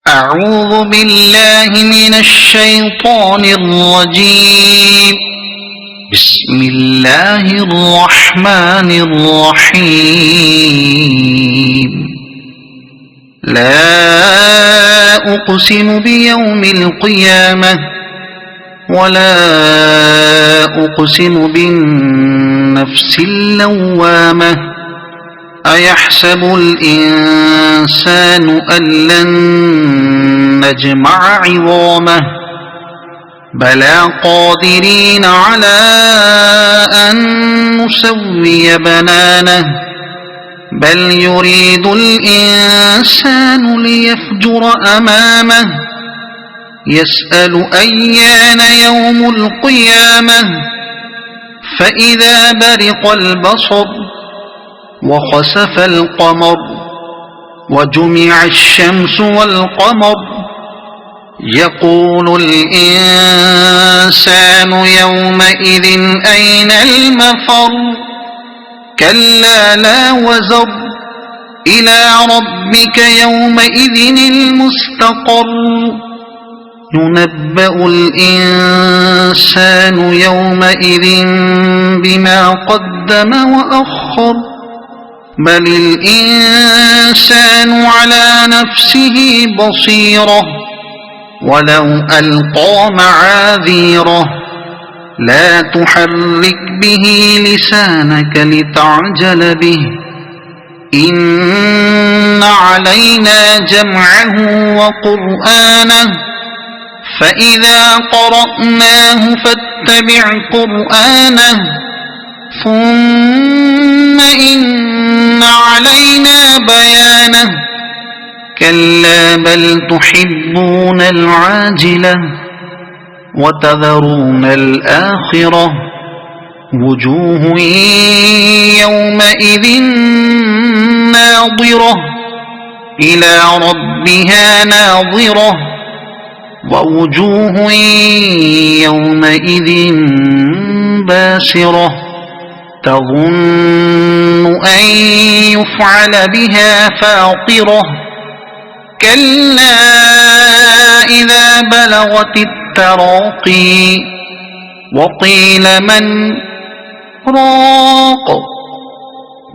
أعوذ بالله من الشيطان الرجيم. بسم الله الرحمن الرحيم. لا أقسم بيوم القيامة ولا أقسم بالنفس اللوامة. أيحسب الإنسان أن لن نجمع عظامه بلى قادرين على أن نسوي بنانه بل يريد الإنسان ليفجر أمامه يسأل أيان يوم القيامة فإذا برق البصر وخسف القمر وجمع الشمس والقمر يقول الإنسان يومئذ أين المفر كلا لا وزر إلى ربك يومئذ المستقر ينبأ الإنسان يومئذ بما قدم وأخر بل الإنسان على نفسه بصيرة ولو ألقى معاذيره لا تحرك به لسانك لتعجل به إن علينا جمعه وقرآنه فإذا قرأناه فاتبع قرآنه ثم إن علينا بيانه كلا بل تحبون العاجلة وتذرون الآخرة وجوه يومئذ ناظرة إلى ربها ناظرة ووجوه يومئذ باسرة تظن أن يفعل بها فاقرة كلا إذا بلغت التراقي وقيل من راق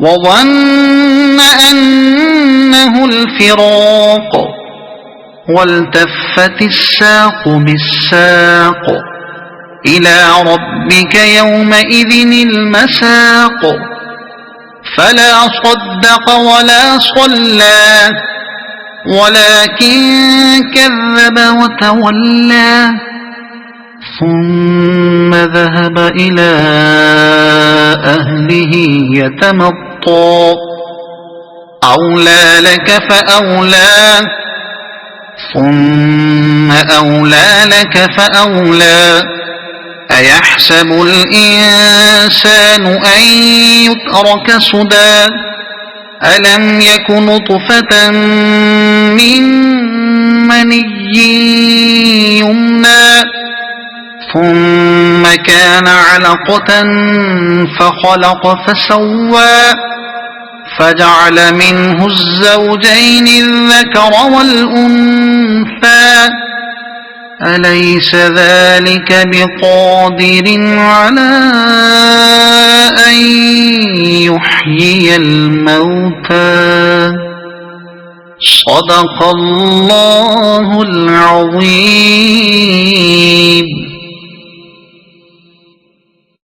وظن أنه الفراق والتفت الساق بالساق إلى ربك يومئذ المساق فلا صدق ولا صلى ولكن كذب وتولى ثم ذهب إلى أهله يتمطى أولى لك فأولى ثم أولى لك فأولى أيحسب الإنسان أن يترك سدى ألم يك نطفة من مني يمنى ثم كان علقة فخلق فسوى فجعل منه الزوجين الذكر والأنثى أليس ذلك بقادر على أن يحيي الموتى صدق الله العظيم.